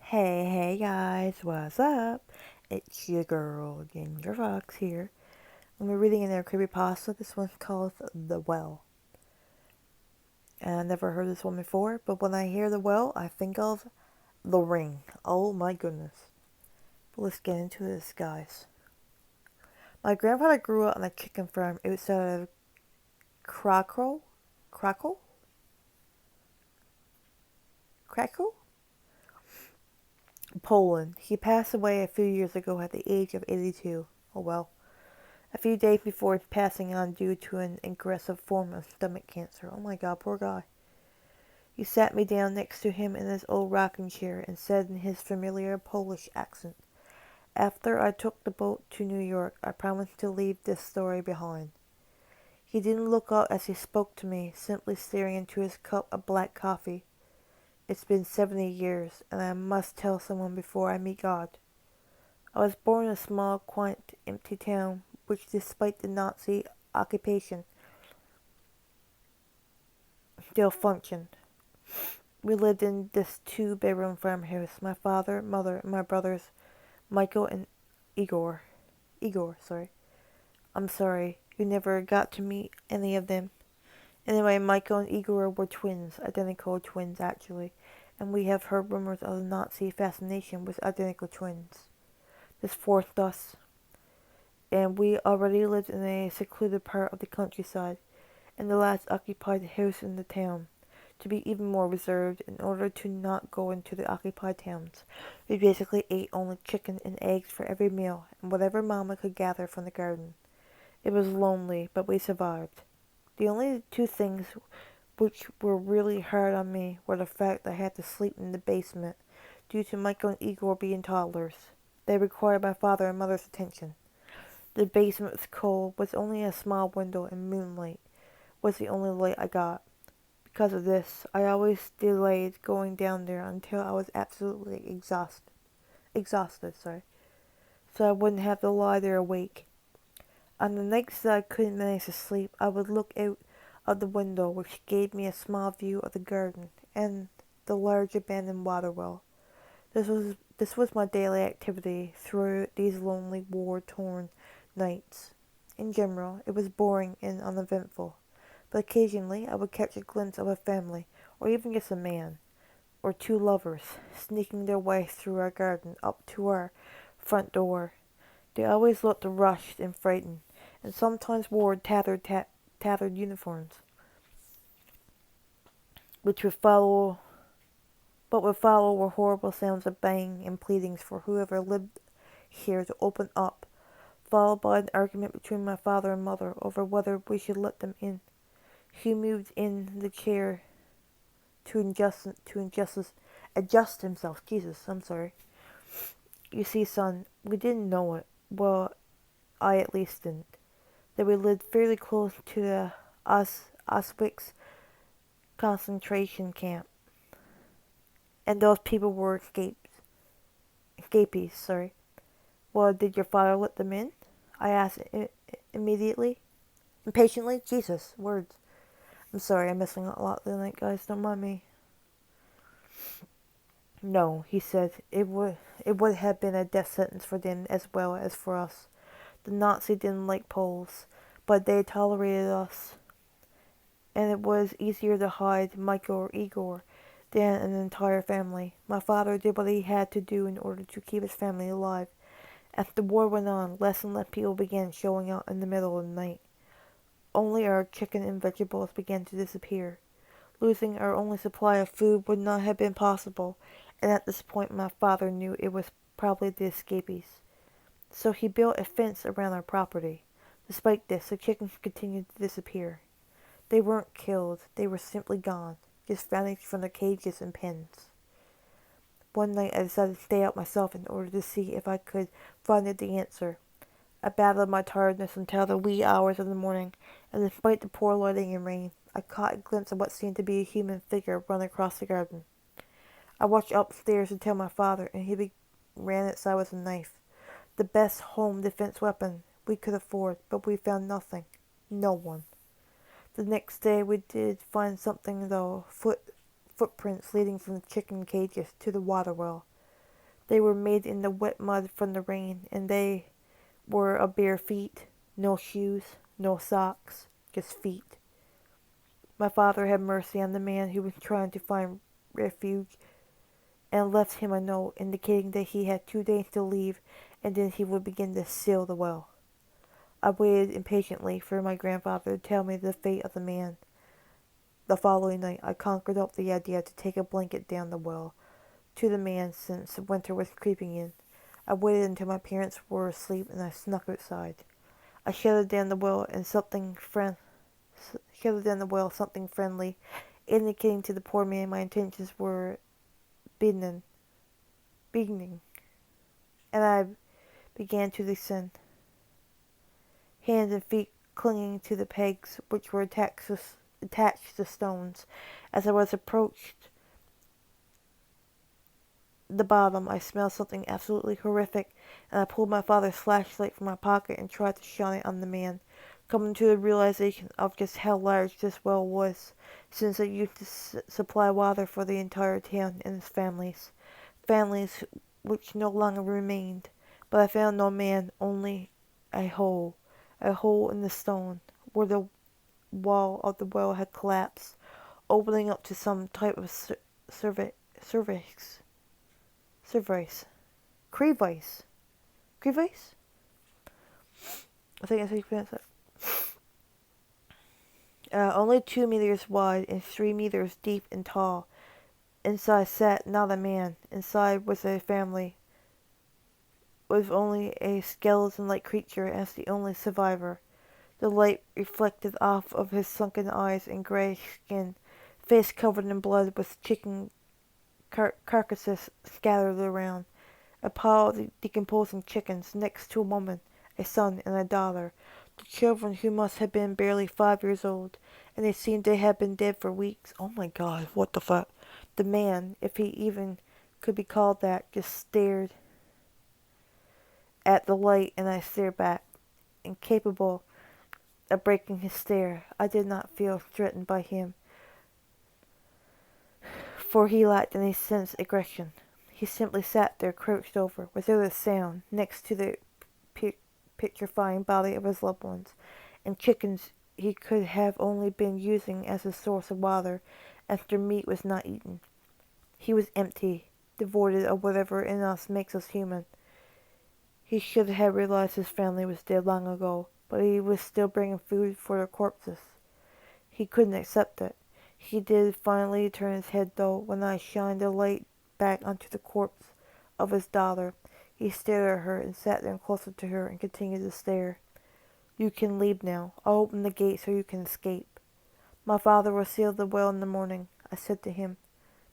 Hey guys, what's up? It's your girl, Ginger Fox here. I'm reading in their Creepypasta. This one's called The Well. And I never heard this one before, but when I hear The Well, I think of The Ring. Oh my goodness. But let's get into this, guys. My grandfather grew up on a chicken farm. It was Krakow? Krakow? Krakow? Poland. He passed away a few years ago at the age of 82. Oh well. A few days before passing on due to an aggressive form of stomach cancer. Oh my god, poor guy. He sat me down next to him in his old rocking chair and said in his familiar Polish accent, "After I took the boat to New York, I promised to leave this story behind." He didn't look up as he spoke to me, simply staring into his cup of black coffee. "It's been 70 years, and I must tell someone before I meet God. I was born in a small, quiet, empty town, which, despite the Nazi occupation, still functioned. We lived in this two-bedroom farmhouse. My father, mother, and my brothers, Michael and Igor. Igor, sorry. I'm sorry, you never got to meet any of them. Anyway, Michael and Igor were twins, identical twins actually, and we have heard rumors of the Nazi fascination with identical twins. This forced us, and we already lived in a secluded part of the countryside, in the last occupied house in the town. To be even more reserved, in order to not go into the occupied towns, we basically ate only chicken and eggs for every meal, and whatever Mama could gather from the garden. It was lonely, but we survived. The only two things which were really hard on me were the fact that I had to sleep in the basement, due to Michael and Igor being toddlers. They required my father and mother's attention. The basement was cold, with only a small window, and moonlight was the only light I got. Because of this, I always delayed going down there until I was absolutely exhausted, so I wouldn't have to lie there awake. On the nights that I couldn't manage to sleep, I would look out of the window, which gave me a small view of the garden and the large abandoned water well. This was my daily activity through these lonely, war-torn nights. In general, it was boring and uneventful, but occasionally I would catch a glimpse of a family, or even just a man, or two lovers, sneaking their way through our garden up to our front door. They always looked rushed and frightened, and sometimes wore tattered uniforms, which would follow were horrible sounds of banging and pleadings for whoever lived here to open up, followed by an argument between my father and mother over whether we should let them in. He moved in the chair adjust himself. Jesus, I'm sorry. You see, son, we didn't know it. Well, I at least didn't. That we lived fairly close to the Auschwitz concentration camp, and those people were escapees. Sorry. Well, did your father let them in? I asked immediately, impatiently. Jesus, words. I'm sorry, I'm missing a lot tonight, guys. Don't mind me. No, he said, it would have been a death sentence for them as well as for us. The Nazis didn't like Poles, but they tolerated us, and it was easier to hide Michael or Igor than an entire family. My father did what he had to do in order to keep his family alive. As the war went on, less and less people began showing up in the middle of the night. Only our chicken and vegetables began to disappear. Losing our only supply of food would not have been possible, and at this point my father knew it was probably the escapees. So he built a fence around our property. Despite this, the chickens continued to disappear. They weren't killed, they were simply gone, just vanished from their cages and pens. One night I decided to stay out myself in order to see if I could find the answer. I battled my tiredness until the wee hours of the morning, and despite the poor lighting and rain, I caught a glimpse of what seemed to be a human figure run across the garden. I watched upstairs to tell my father, and he ran outside with a knife. The best home defense weapon we could afford, but we found nothing. No one. The next day we did find something though, footprints leading from the chicken cages to the water well. They were made in the wet mud from the rain, and they were of bare feet, no shoes, no socks, just feet. My father had mercy on the man who was trying to find refuge, and left him a note indicating that he had 2 days to leave, and then he would begin to seal the well. I waited impatiently for my grandfather to tell me the fate of the man. The following night I conjured up the idea to take a blanket down the well to the man since winter was creeping in. I waited until my parents were asleep and I snuck outside. I shouted down the well and something friendly, indicating to the poor man my intentions were beginning, and I began to descend, hands and feet clinging to the pegs which were attached to stones. As I was approached the bottom, I smelled something absolutely horrific, and I pulled my father's flashlight from my pocket and tried to shine it on the man, coming to the realization of just how large this well was, since it used to supply water for the entire town and its families which no longer remained. But I found no man, only a hole in the stone, where the wall of the well had collapsed, opening up to some type of crevice. Crevice? I think that's how you pronounce it. Only 2 meters wide and 3 meters deep and tall. Inside sat not a man. Inside was a family, with only a skeleton-like creature as the only survivor. The light reflected off of his sunken eyes and grey skin, face covered in blood with chicken carcasses scattered around. A pile of decomposing chickens next to a woman, a son, and a daughter. The children, who must have been barely 5 years old, and they seemed to have been dead for weeks. Oh my god, what the fuck? The man, if he even could be called that, just stared at the light, and I stared back, incapable of breaking his stare. I did not feel threatened by him, for he lacked any sense of aggression. He simply sat there crouched over, without a sound, next to the putrefying body of his loved ones, and chickens he could have only been using as a source of water, as their meat was not eaten. He was empty, devoid of whatever in us makes us human. He should have realized his family was dead long ago, but he was still bringing food for their corpses. He couldn't accept it. He did finally turn his head, though, when I shined the light back onto the corpse of his daughter. He stared at her and sat down closer to her and continued to stare. You can leave now. I'll open the gate so you can escape. My father will seal the well in the morning, I said to him.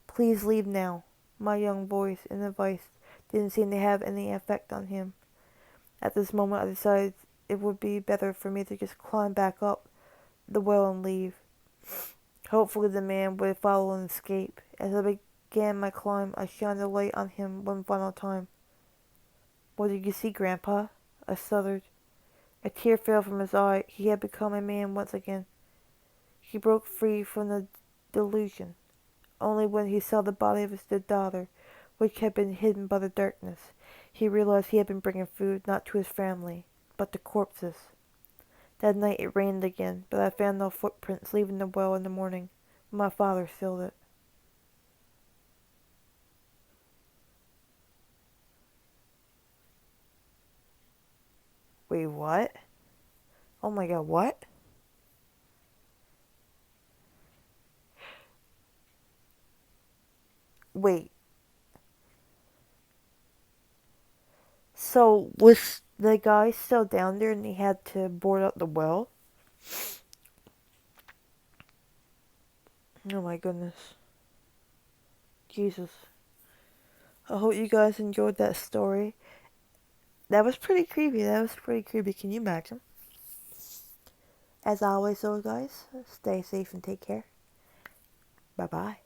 Please leave now. My young voice and advice didn't seem to have any effect on him. At this moment I decided it would be better for me to just climb back up the well and leave. Hopefully the man would follow and escape. As I began my climb, I shined the light on him one final time. What did you see, Grandpa? I stuttered. A tear fell from his eye. He had become a man once again. He broke free from the delusion only when he saw the body of his dead daughter, which had been hidden by the darkness. He realized he had been bringing food not to his family, but to corpses. That night it rained again, but I found no footprints leaving the well in the morning. My father sealed it. Wait, what? Oh my god, what? Wait. So, was the guy still down there and he had to board up the well? Oh my goodness. Jesus. I hope you guys enjoyed that story. That was pretty creepy. Can you imagine? As always, though, guys, stay safe and take care. Bye-bye.